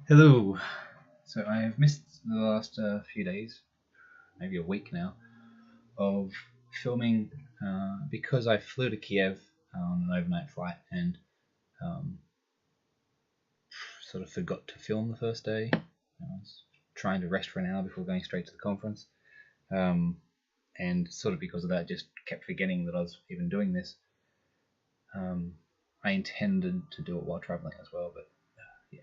Hello. So I have missed the last few days, maybe a week now, of filming because I flew to Kiev on an overnight flight and um, sort of forgot to film the first day. I was trying to rest for an hour before going straight to the conference, and sort of because of that, just kept forgetting that I was even doing this. I intended to do it while traveling as well, but yeah,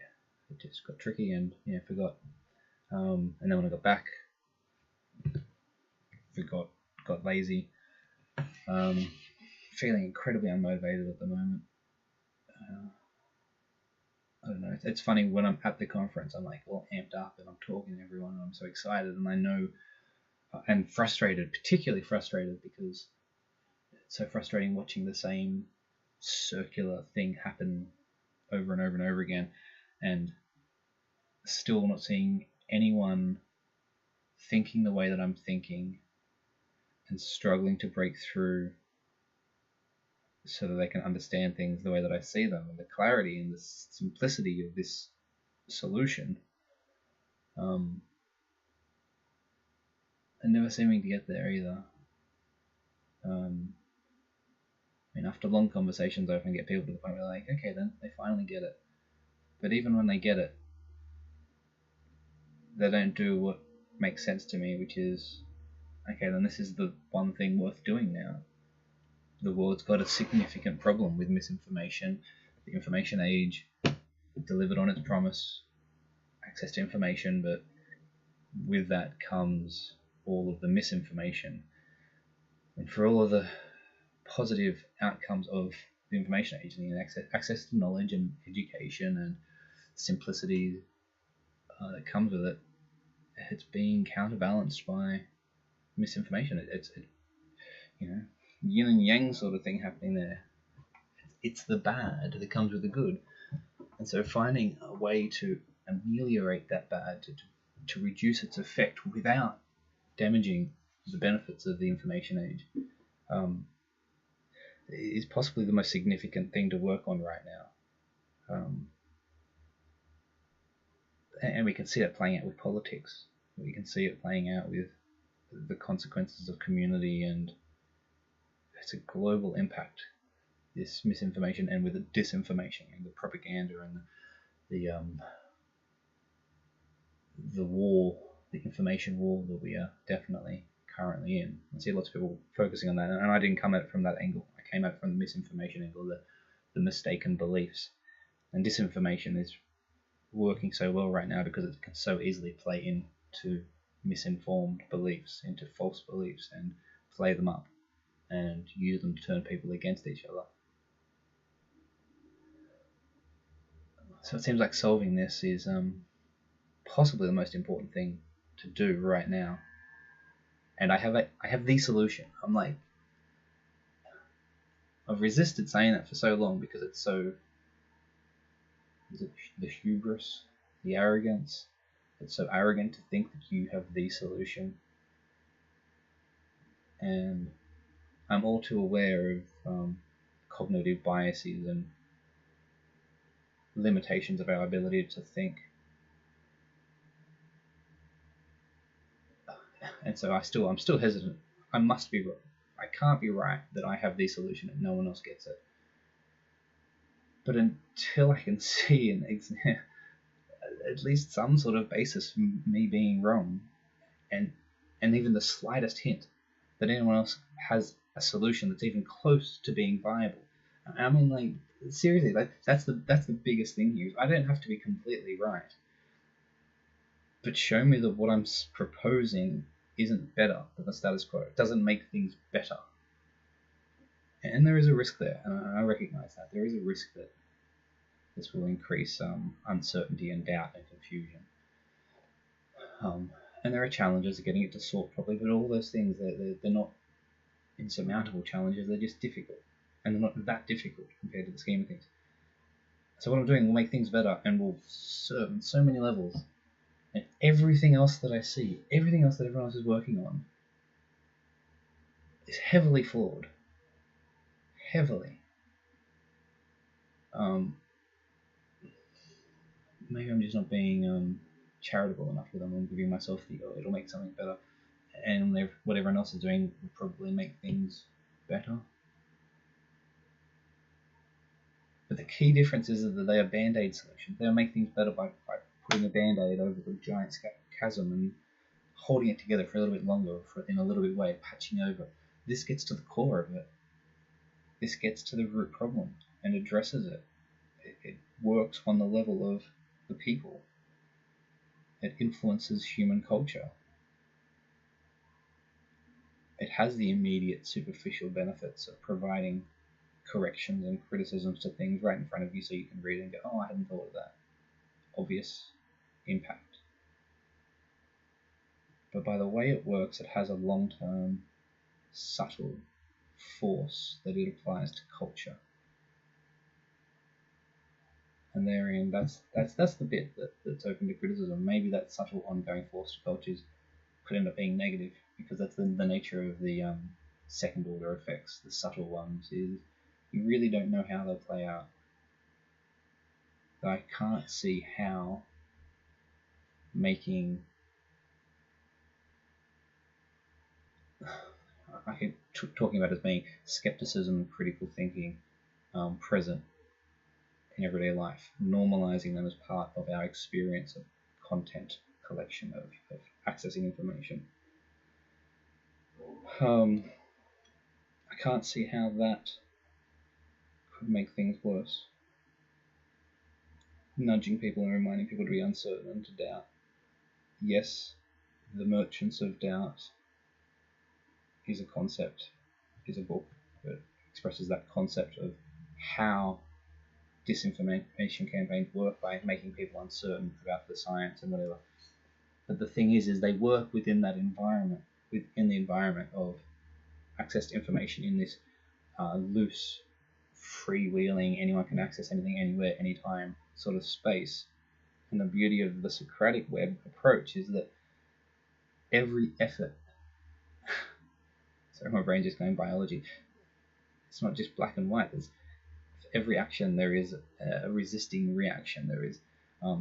it just got tricky and forgot. And then when I got back, got lazy. Feeling incredibly unmotivated at the moment. I don't know. It's funny when I'm at the conference, I'm like all amped up and I'm talking to everyone and I'm so excited and I know and frustrated, particularly frustrated because it's so frustrating watching the same circular thing happen over and over and over again and still not seeing anyone thinking the way that I'm thinking and struggling to break through so that they can understand things the way that I see them, and the clarity and the simplicity of this solution. And never seeming to get there either. After long conversations, I often get people to the point where they're like, okay, then they finally get it. But even when they get it, they don't do what makes sense to me, which is, okay, then this is the one thing worth doing now. The world's got a significant problem with misinformation, the information age delivered on its promise, access to information, but with that comes all of the misinformation. And for all of the positive outcomes of the information age, access to knowledge and education and simplicity that comes with it, it's being counterbalanced by misinformation. It's yin and yang sort of thing happening there. It's the bad that comes with the good, and so finding a way to ameliorate that bad, to reduce its effect without damaging the benefits of the information age, is possibly the most significant thing to work on right now. And we can see it playing out with politics. We can see it playing out with the consequences of community, and it's a global impact, this misinformation, and with the disinformation and the propaganda and the war, the information war that we are definitely currently in. I see lots of people focusing on that, and I didn't come at it from that angle. I came at it from the misinformation angle, the mistaken beliefs. And disinformation is working so well right now because it can so easily play into misinformed beliefs, into false beliefs, and play them up and use them to turn people against each other. So it seems like solving this is possibly the most important thing to do right now. And I have the solution. I've resisted saying that for so long because it's so, is it the hubris, the arrogance? It's so arrogant to think that you have the solution. And I'm all too aware of cognitive biases and limitations of our ability to think. And so I'm still hesitant. I must be right. I can't be right that I have the solution and no one else gets it. But until I can see at least some sort of basis for me being wrong, and even the slightest hint that anyone else has a solution that's even close to being viable. I mean, like, seriously, that's the biggest thing here. I don't have to be completely right, but show me that what I'm proposing isn't better than the status quo. It doesn't make things better. And there is a risk there, and I recognize that. There is a risk that this will increase uncertainty and doubt and confusion. And there are challenges of getting it to sort properly, but all those things, they're not insurmountable challenges, they're just difficult. And they're not that difficult compared to the scheme of things. So what I'm doing will make things better and will serve on so many levels. And everything else that I see, everything else that everyone else is working on, is heavily flawed. Heavily. maybe I'm just not being charitable enough with them and giving myself the, oh, it'll make something better, and what everyone else is doing will probably make things better. But the key difference is that they are band-aid solutions. They'll make things better by putting a band-aid over the giant chasm and holding it together for a little bit longer, in a little bit way, patching over. This gets to the core of it. This gets to the root problem and addresses it. It works on the level of the people. It influences human culture. It has the immediate superficial benefits of providing corrections and criticisms to things right in front of you so you can read it and go, oh, I hadn't thought of that. Obvious impact. But by the way it works, it has a long-term, subtle force that it applies to culture. And therein, that's the bit that's open to criticism. Maybe that subtle ongoing force to cultures could end up being negative, because that's the nature of the second order effects, the subtle ones, is you really don't know how they'll play out. I can't see how making, I keep talking about it as being skepticism and critical thinking present in everyday life, normalizing them as part of our experience of content collection, of accessing information. I can't see how that could make things worse. Nudging people and reminding people to be uncertain and to doubt. Yes, The Merchants of Doubt is a concept, is a book that expresses that concept of how disinformation campaigns work by making people uncertain about the science and whatever. But the thing is they work within that environment, within the environment of access to information in this loose, freewheeling, anyone can access anything, anywhere, anytime sort of space. And the beauty of the Socratic web approach is that every effort, sorry, my brain's just going biology, it's not just black and white. There's, for every action there is a resisting reaction. There is for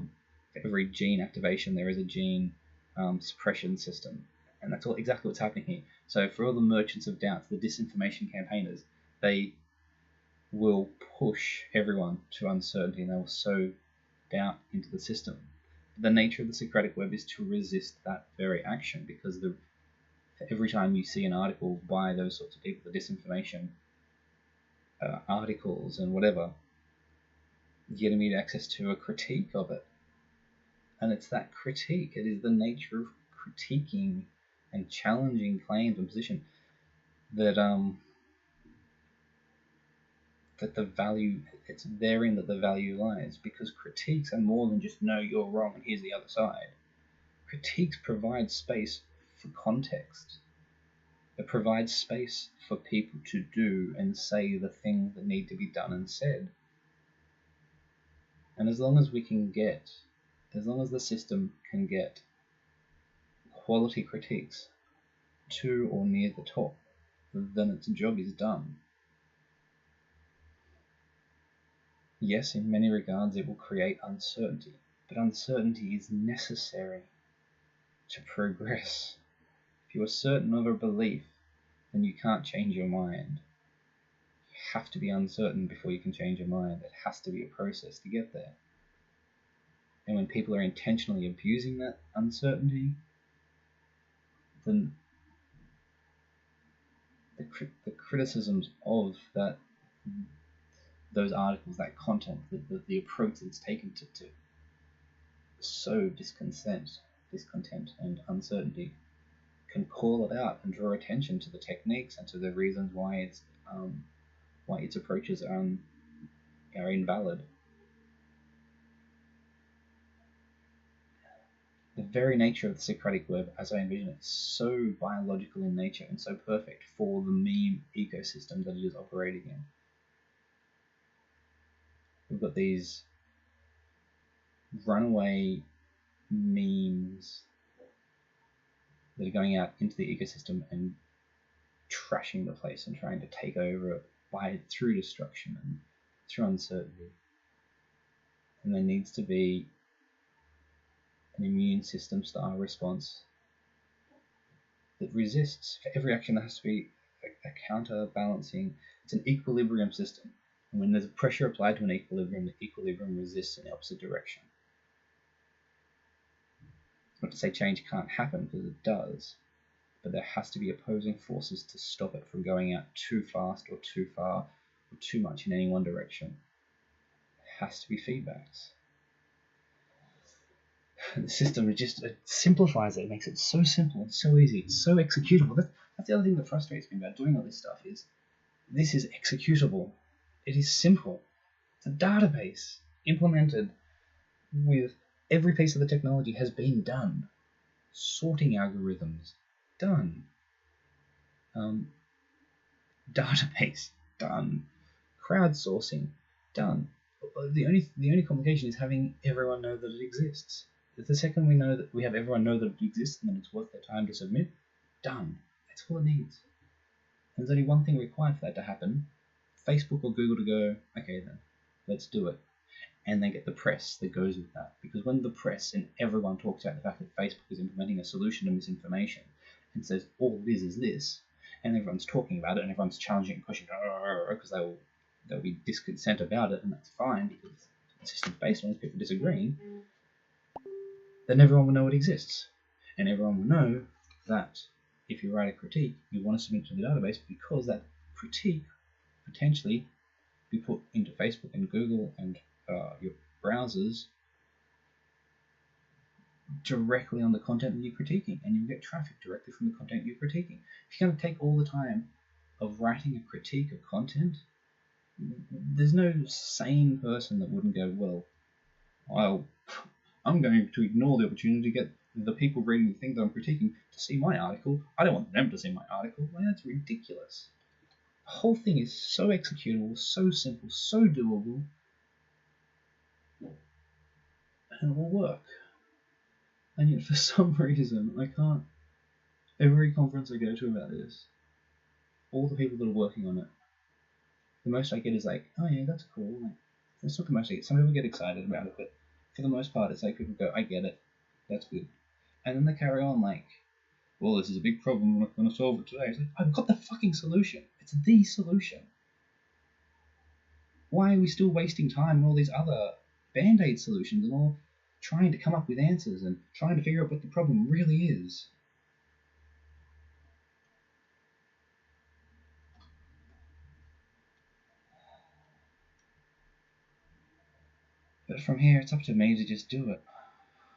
every gene activation there is a gene suppression system, and that's all exactly what's happening here. So for all the merchants of doubt, the disinformation campaigners, they will push everyone to uncertainty and they will sow doubt into the system. The nature of the Socratic web is to resist that very action, because every time you see an article by those sorts of people, the disinformation articles and whatever, you get immediate access to a critique of it. And it's that critique, it is the nature of critiquing and challenging claims and position that that the value, it's therein that the value lies, because critiques are more than just, no, you're wrong and here's the other side. Critiques provide space for context. It provides space for people to do and say the things that need to be done and said. And as long as the system can get quality critiques to or near the top, then its job is done. Yes, in many regards it will create uncertainty, but uncertainty is necessary to progress. If you are certain of a belief, then you can't change your mind. You have to be uncertain before you can change your mind. It has to be a process to get there. And when people are intentionally abusing that uncertainty, then the criticisms of those articles, that content, the approach that's taken to sow discontent and uncertainty, can call it out and draw attention to the techniques and to the reasons why its approaches are invalid. The very nature of the Socratic web, as I envision it, is so biological in nature and so perfect for the meme ecosystem that it is operating in. We've got these runaway memes that are going out into the ecosystem and trashing the place and trying to take over it through destruction and through uncertainty. And there needs to be an immune system style response that resists. For every action there has to be a counterbalancing. It's an equilibrium system. And when there's pressure applied to an equilibrium, the equilibrium resists in the opposite direction. Not to say change can't happen, because it does, but there has to be opposing forces to stop it from going out too fast or too far or too much in any one direction. There has to be feedbacks. The system just simplifies it. It makes it so simple and so easy. It's so executable. That's the other thing that frustrates me about doing all this stuff is this is executable. It is simple. It's a database implemented with every piece of the technology has been done. Sorting algorithms, done. Database, done. Crowdsourcing, done. The only complication is having everyone know that it exists. The second we know that we have everyone know that it exists and that it's worth their time to submit, done. That's all it needs. And there's only one thing required for that to happen: Facebook or Google to go, okay then, let's do it. And they get the press that goes with that. Because when the press and everyone talks about the fact that Facebook is implementing a solution to misinformation and says all it is this, and everyone's talking about it and everyone's challenging and questioning because there'll be discontent about it, and that's fine because the system's based on it, people disagreeing, then everyone will know it exists. And everyone will know that if you write a critique, you want to submit it to the database because that critique potentially be put into Facebook and Google and your browsers directly on the content that you're critiquing, and you'll get traffic directly from the content you're critiquing. If you're going to take all the time of writing a critique of content, there's no sane person that wouldn't go, well, I'm going to ignore the opportunity to get the people reading the thing that I'm critiquing to see my article. I don't want them to see my article. Well, that's ridiculous. The whole thing is so executable, so simple, so doable, and it will work. And yet for some reason I can't. Every conference I go to about this, all the people that are working on it, the most I get is like, oh yeah, that's cool. Like, that's not the most I get. Some people get excited about it, but for the most part it's like people go, I get it, that's good. And then they carry on like, well, this is a big problem, I'm not going to solve it today. It's like, I've got the fucking solution. It's the solution. Why are we still wasting time on all these other band-aid solutions and all trying to come up with answers and trying to figure out what the problem really is? But from here, it's up to me to just do it.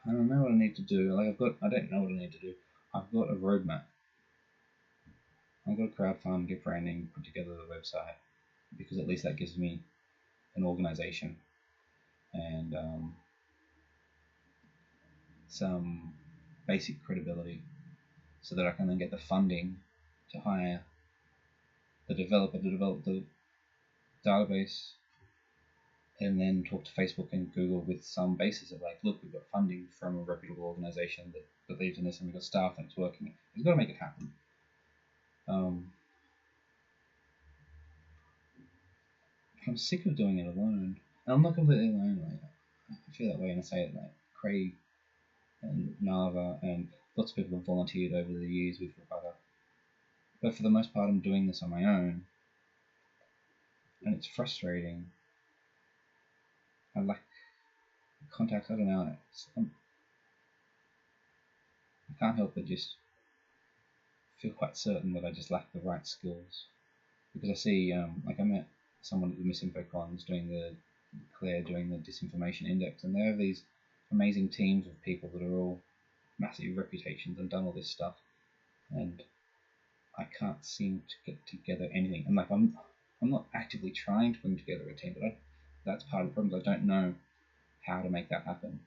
I don't know what I need to do. Like I don't know what I need to do. I've got a roadmap. I've got a crowdfund, get branding, put together the website, because at least that gives me an organization and some basic credibility, so that I can then get the funding to hire the developer to develop the database, and then talk to Facebook and Google with some basis of like, look, we've got funding from a reputable organization that believes in this, and we've got staff and it's working. We've got to make it happen. I'm sick of doing it alone. And I'm not completely alone. Like, I feel that way when I say it. Like Craig and Nava and lots of people have volunteered over the years with Rebecca. But for the most part, I'm doing this on my own, and it's frustrating. I lack contacts. I don't know. I can't help but just feel quite certain that I just lack the right skills, because I see, like I met someone at the MisinfoCons Claire doing the disinformation index, and they have these amazing teams of people that are all massive reputations and done all this stuff, and I can't seem to get together anything. And like I'm not actively trying to bring together a team, but that's part of the problem. I don't know how to make that happen,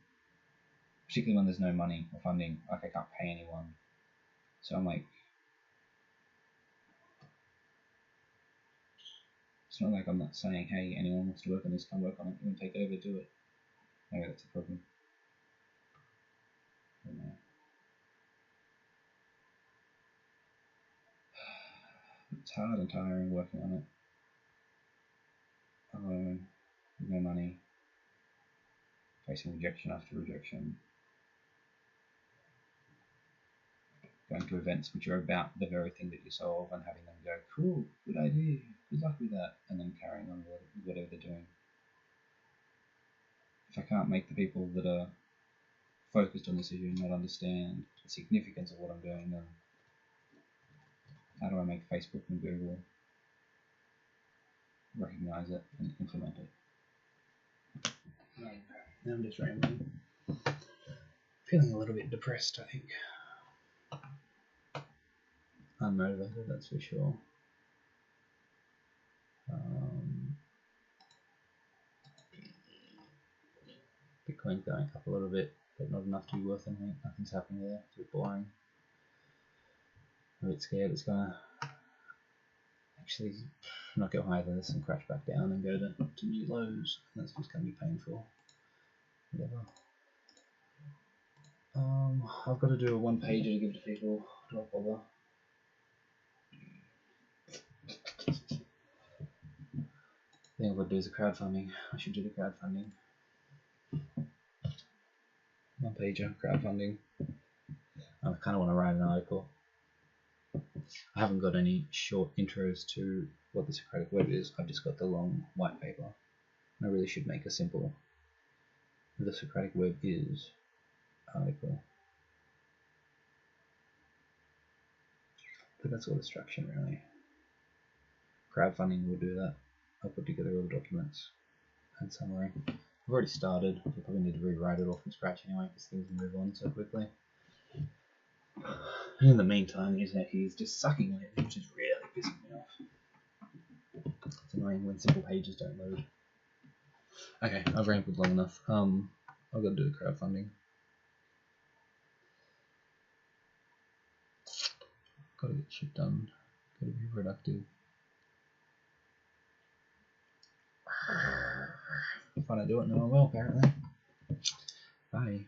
particularly when there's no money or funding. Like I can't pay anyone, so I'm like, it's not like I'm not saying, hey, anyone wants to work on this, come work on it. You want to take over, do it. Maybe that's a problem. I don't know. It's hard and tiring working on it alone, with no money, facing rejection after rejection. going to events which are about the very thing that you solve and having them go, cool, good idea, good luck with that, and then carrying on with whatever they're doing. If I can't make the people that are focused on this issue not understand the significance of what I'm doing, then how do I make Facebook and Google recognize it and implement it? Now I'm just rambling. Feeling a little bit depressed, I think. Unmotivated, that's for sure. Bitcoin's going up a little bit, but not enough to be worth anything. Nothing's happening there. It's a bit boring. I'm a bit scared it's gonna actually not go higher than this and crash back down and go to new lows. That's just gonna be painful. Whatever. I've got to do a one-pager to give to people. Do I bother? I think I've got to do is a crowdfunding. I should do the crowdfunding. One-pager, crowdfunding. I kind of want to write an article. I haven't got any short intros to what the Socratic Web is. I've just got the long white paper. I really should make a simple "The Socratic Web is" article. But that's all destruction, really. Crowdfunding will do that. I'll put together all the documents and summary. I've already started. I'll probably need to rewrite it all from scratch anyway because things move on so quickly. And in the meantime, the internet here is just sucking on it, which is really pissing me off. It's annoying when simple pages don't load. Okay, I've rambled long enough. I've got to do the crowdfunding. Got to get shit done. Got to be productive. If I don't do it, no one will, apparently. Bye.